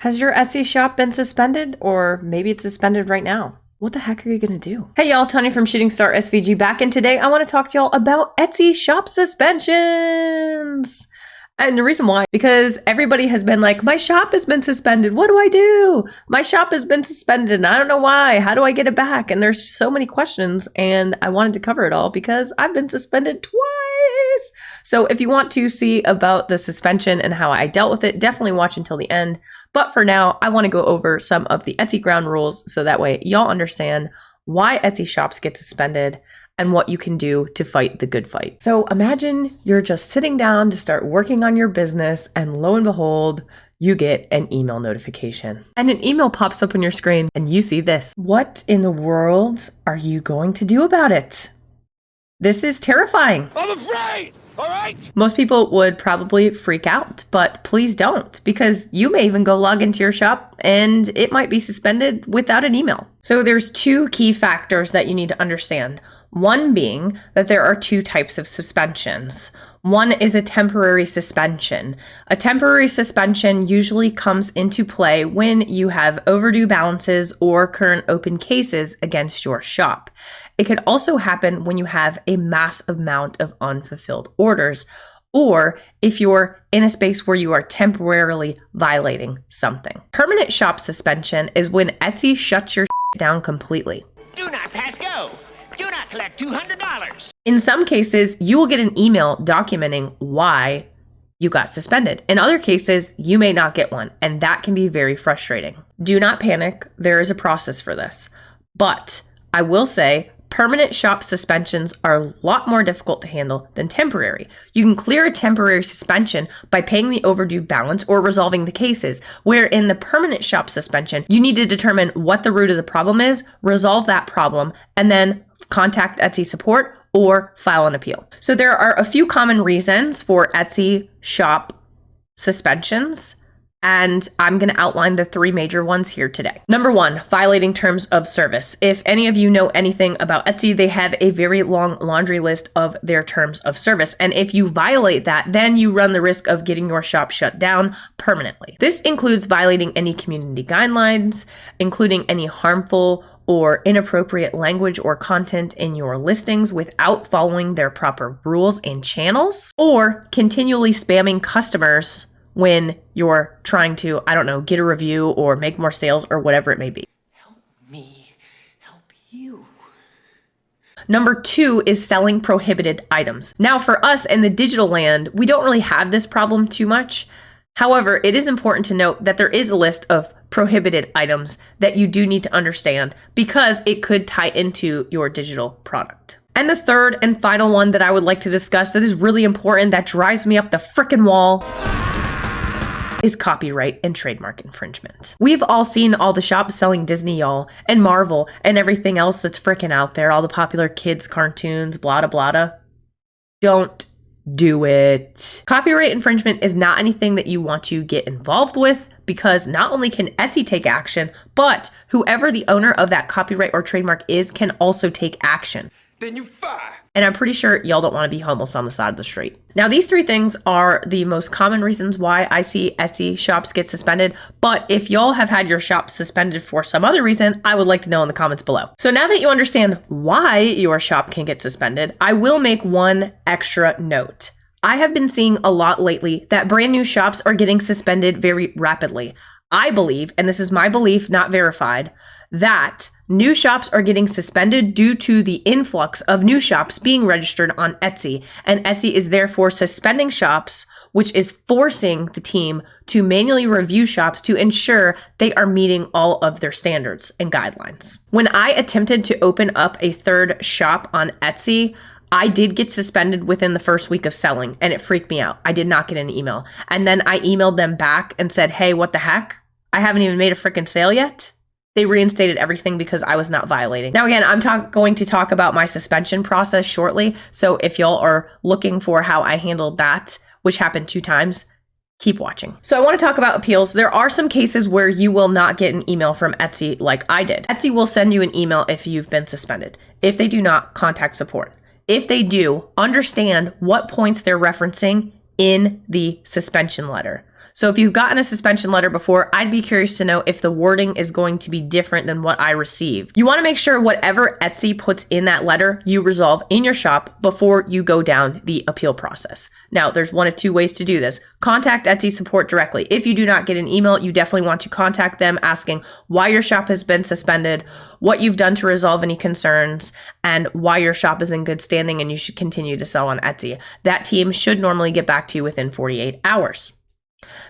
Has your Etsy shop been suspended? Or maybe it's suspended right now. What the heck are you going to do? Hey y'all, Tony from ShootingStarSVG back, and today I want to talk to y'all about Etsy shop suspensions. And the reason why, because everybody has been like, my shop has been suspended. What do I do? My shop has been suspended and I don't know why. How do I get it back? And there's so many questions, and I wanted to cover it all because I've been suspended twice. So if you want to see about the suspension and how I dealt with it, definitely watch until the end. But for now, I want to go over some of the Etsy ground rules so that way y'all understand why Etsy shops get suspended and what you can do to fight the good fight. So imagine you're just sitting down to start working on your business, and lo and behold, you get an email notification. And an email pops up on your screen and you see this. What in the world are you going to do about it? This is terrifying. I'm afraid! All right? Most people would probably freak out, but please don't, because you may even go log into your shop and it might be suspended without an email. So there's two key factors that you need to understand. One being that there are two types of suspensions. One is a temporary suspension. A temporary suspension usually comes into play when you have overdue balances or current open cases against your shop. It could also happen when you have a massive amount of unfulfilled orders, or if you're in a space where you are temporarily violating something. Permanent shop suspension is when Etsy shuts your down completely. Do not pass go. Do not collect $200. In some cases, you will get an email documenting why you got suspended. In other cases, you may not get one, and that can be very frustrating. Do not panic. There is a process for this. But I will say, permanent shop suspensions are a lot more difficult to handle than temporary. You can clear a temporary suspension by paying the overdue balance or resolving the cases, where in the permanent shop suspension, you need to determine what the root of the problem is, resolve that problem, and then contact Etsy support or file an appeal. So there are a few common reasons for Etsy shop suspensions, and I'm going to outline the three major ones here today. Number one, violating terms of service. If any of you know anything about Etsy, they have a very long laundry list of their terms of service. And if you violate that, then you run the risk of getting your shop shut down permanently. This includes violating any community guidelines, including any harmful or inappropriate language or content in your listings without following their proper rules and channels, or continually spamming customers when you're trying to, I don't know, get a review or make more sales or whatever it may be. Help me help you. Number two is selling prohibited items. Now for us in the digital land, we don't really have this problem too much. However, it is important to note that there is a list of prohibited items that you do need to understand because it could tie into your digital product. And the third and final one that I would like to discuss that is really important, that drives me up the frickin' wall, is copyright and trademark infringement. We've all seen all the shops selling Disney, y'all, and Marvel, and everything else that's frickin' out there, all the popular kids cartoons, blah, blah, blah. Don't do it. Copyright infringement is not anything that you want to get involved with, because not only can Etsy take action, but whoever the owner of that copyright or trademark is can also take action. Then you fire. And I'm pretty sure y'all don't want to be homeless on the side of the street. Now, these three things are the most common reasons why I see Etsy shops get suspended. But if y'all have had your shop suspended for some other reason, I would like to know in the comments below. So now that you understand why your shop can get suspended, I will make one extra note. I have been seeing a lot lately that brand new shops are getting suspended very rapidly. I believe, and this is my belief, not verified, that new shops are getting suspended due to the influx of new shops being registered on Etsy, and Etsy is therefore suspending shops, which is forcing the team to manually review shops to ensure they are meeting all of their standards and guidelines. When I attempted to open up a third shop on Etsy, I did get suspended within the first week of selling, and it freaked me out. I did not get an email. And then I emailed them back and said, hey, what the heck? I haven't even made a freaking sale yet. They reinstated everything because I was not violating. Now, again, I'm going to talk about my suspension process shortly. So if y'all are looking for how I handled that, which happened 2 times, keep watching. So I want to talk about appeals. There are some cases where you will not get an email from Etsy like I did. Etsy will send you an email if you've been suspended. If they do not, contact support. If they do, understand what points they're referencing in the suspension letter. So if you've gotten a suspension letter before, I'd be curious to know if the wording is going to be different than what I received. You want to make sure whatever Etsy puts in that letter, you resolve in your shop before you go down the appeal process. Now, there's one of two ways to do this. Contact Etsy support directly. If you do not get an email, you definitely want to contact them asking why your shop has been suspended, what you've done to resolve any concerns, and why your shop is in good standing and you should continue to sell on Etsy. That team should normally get back to you within 48 hours.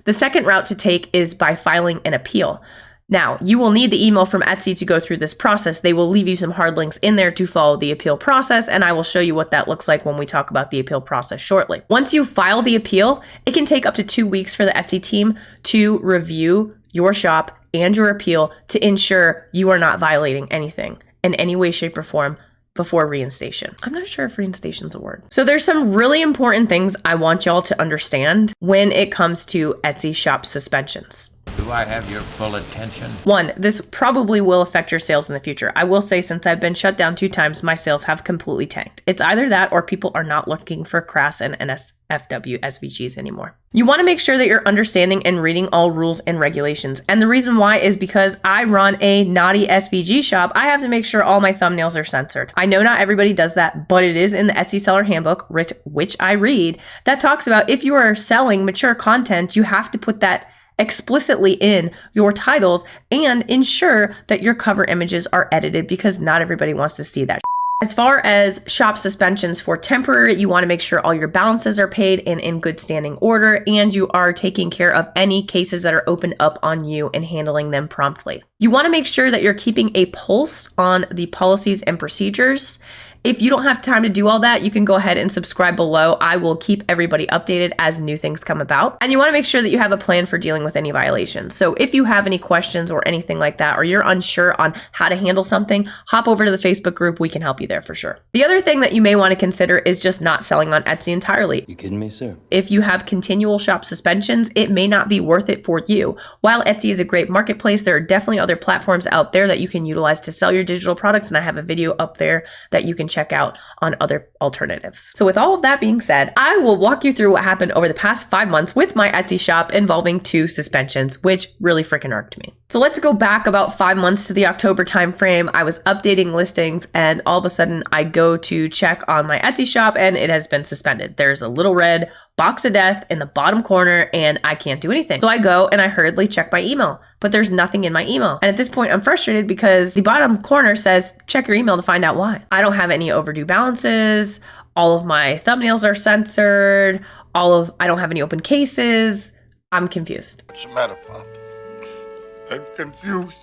The second route to take is by filing an appeal. Now, you will need the email from Etsy to go through this process. They will leave you some hard links in there to follow the appeal process, and I will show you what that looks like when we talk about the appeal process shortly. Once you file the appeal, it can take up to 2 weeks for the Etsy team to review your shop and your appeal to ensure you are not violating anything in any way, shape, or form before reinstation. I'm not sure if reinstation is a word. So there's some really important things I want y'all to understand when it comes to Etsy shop suspensions. Do I have your full attention? 1, this probably will affect your sales in the future. I will say since I've been shut down 2 times, my sales have completely tanked. It's either that or people are not looking for CRAS and NSFW SVGs anymore. You want to make sure that you're understanding and reading all rules and regulations. And the reason why is because I run a naughty SVG shop. I have to make sure all my thumbnails are censored. I know not everybody does that, but it is in the Etsy Seller Handbook, which I read, that talks about if you are selling mature content, you have to put that explicitly in your titles and ensure that your cover images are edited because not everybody wants to see that. As far as shop suspensions for temporary, you want to make sure all your balances are paid and in good standing order, and you are taking care of any cases that are opened up on you and handling them promptly. You want to make sure that you're keeping a pulse on the policies and procedures. If you don't have time to do all that, you can go ahead and subscribe below. I will keep everybody updated as new things come about. And you want to make sure that you have a plan for dealing with any violations. So if you have any questions or anything like that, or you're unsure on how to handle something, hop over to the Facebook group. We can help you there for sure. The other thing that you may want to consider is just not selling on Etsy entirely. You kidding me, sir? If you have continual shop suspensions, it may not be worth it for you. While Etsy is a great marketplace, there are definitely other platforms out there that you can utilize to sell your digital products. And I have a video up there that you can check out on other alternatives. So with all of that being said, I will walk you through what happened over the past 5 months with my Etsy shop involving 2 suspensions, which really freaking irked me. So let's go back about 5 months to the October timeframe. I was updating listings and all of a sudden I go to check on my Etsy shop and it has been suspended. There's a little red box of death in the bottom corner and I can't do anything. So I go and I hurriedly check my email, but there's nothing in my email. And at this point I'm frustrated because the bottom corner says, check your email to find out why. I don't have any overdue balances. All of my thumbnails are censored. I don't have any open cases. I'm confused. What's the matter, Pop? I'm confused.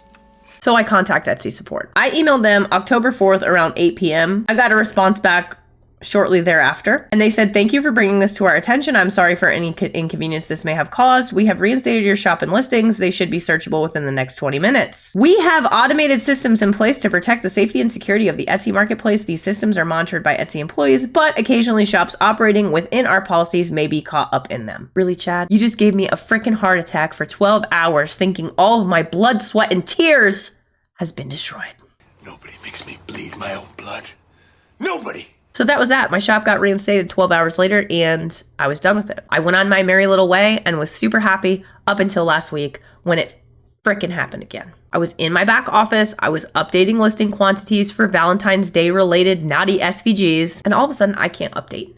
So I contact Etsy support. I emailed them October 4th around 8 p.m. I got a response back shortly thereafter. And they said, thank you for bringing this to our attention. I'm sorry for any inconvenience this may have caused. We have reinstated your shop and listings. They should be searchable within the next 20 minutes. We have automated systems in place to protect the safety and security of the Etsy marketplace. These systems are monitored by Etsy employees, but occasionally shops operating within our policies may be caught up in them. Really, Chad? You just gave me a freaking heart attack for 12 hours thinking all of my blood, sweat, and tears has been destroyed. Nobody makes me bleed my own blood. Nobody! So that was that. My shop got reinstated 12 hours later and I was done with it. I went on my merry little way and was super happy up until last week when it frickin' happened again. I was in my back office. I was updating listing quantities for Valentine's Day related naughty SVGs. And all of a sudden I can't update.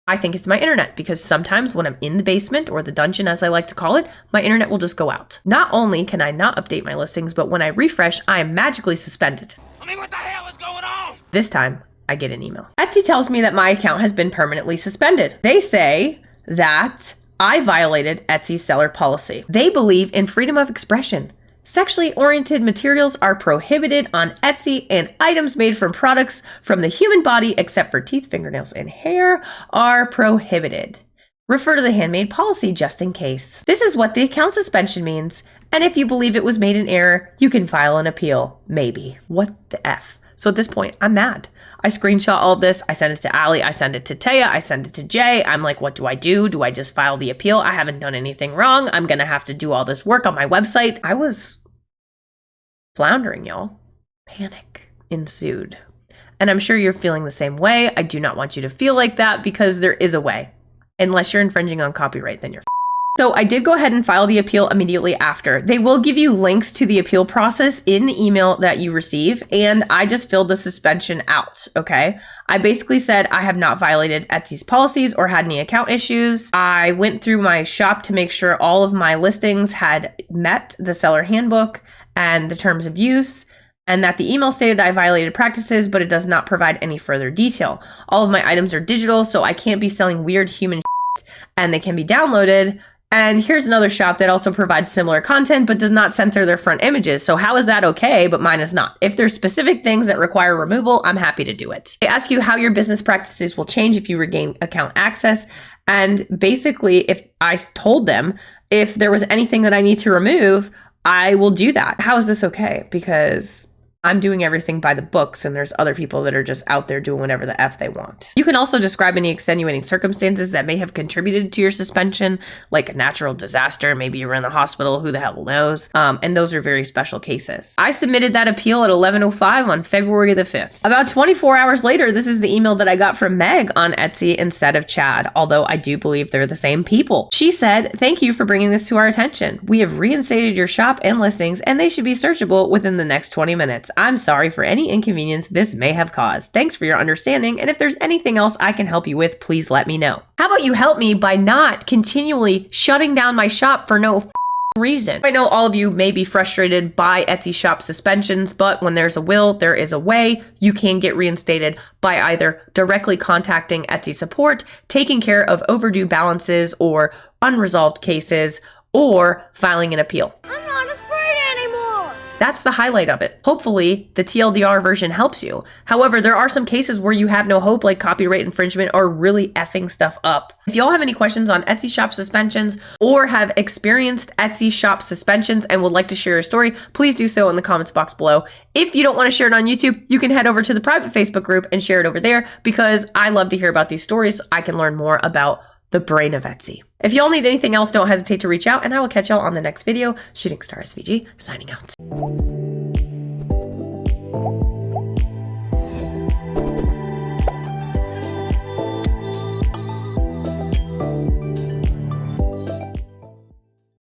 I think it's my internet because sometimes when I'm in the basement or the dungeon as I like to call it, my internet will just go out. Not only can I not update my listings, but when I refresh, I am magically suspended. I mean, what the hell is going on? This time, I get an email. Etsy tells me that my account has been permanently suspended. They say that I violated Etsy's seller policy. They believe in freedom of expression. Sexually oriented materials are prohibited on Etsy and items made from products from the human body, except for teeth, fingernails, and hair, are prohibited. Refer to the handmade policy just in case. This is what the account suspension means. And if you believe it was made in error, you can file an appeal. Maybe. What the F? So at this point, I'm mad. I screenshot all of this. I send it to Allie. I send it to Taya. I send it to Jay. I'm like, what do I do? Do I just file the appeal? I haven't done anything wrong. I'm going to have to do all this work on my website. I was floundering, y'all. Panic ensued. And I'm sure you're feeling the same way. I do not want you to feel like that because there is a way. Unless you're infringing on copyright, then you're So I did go ahead and file the appeal immediately after. They will give you links to the appeal process in the email that you receive, and I just filled the suspension out, okay? I basically said I have not violated Etsy's policies or had any account issues. I went through my shop to make sure all of my listings had met the seller handbook and the terms of use, and that the email stated I violated practices, but it does not provide any further detail. All of my items are digital, so I can't be selling weird human shit, and they can be downloaded. And here's another shop that also provides similar content, but does not censor their front images. So how is that okay, but mine is not? If there's specific things that require removal, I'm happy to do it. They ask you how your business practices will change if you regain account access. And basically, if I told them if there was anything that I need to remove, I will do that. How is this okay? Because I'm doing everything by the books, and there's other people that are just out there doing whatever the F they want. You can also describe any extenuating circumstances that may have contributed to your suspension, like a natural disaster, maybe you were in the hospital, who the hell knows? And those are very special cases. I submitted that appeal at 11:05 on February the 5th. About 24 hours later, this is the email that I got from Meg on Etsy instead of Chad, although I do believe they're the same people. She said, "Thank you for bringing this to our attention. We have reinstated your shop and listings, and they should be searchable within the next 20 minutes. I'm sorry for any inconvenience this may have caused. Thanks for your understanding, and if there's anything else I can help you with, please let me know." How about you help me by not continually shutting down my shop for no reason? I know all of you may be frustrated by Etsy shop suspensions, but when there's a will, there is a way. You can get reinstated by either directly contacting Etsy support, taking care of overdue balances or unresolved cases, or filing an appeal. I'm not afraid anymore. That's the highlight of it. Hopefully, the TLDR version helps you. However, there are some cases where you have no hope, like copyright infringement or really effing stuff up. If y'all have any questions on Etsy shop suspensions or have experienced Etsy shop suspensions and would like to share your story, please do so in the comments box below. If you don't want to share it on YouTube, you can head over to the private Facebook group and share it over there, because I love to hear about these stories. I can learn more about the brain of Etsy. If y'all need anything else, don't hesitate to reach out, and I will catch y'all on the next video. ShootingStarSVG, signing out.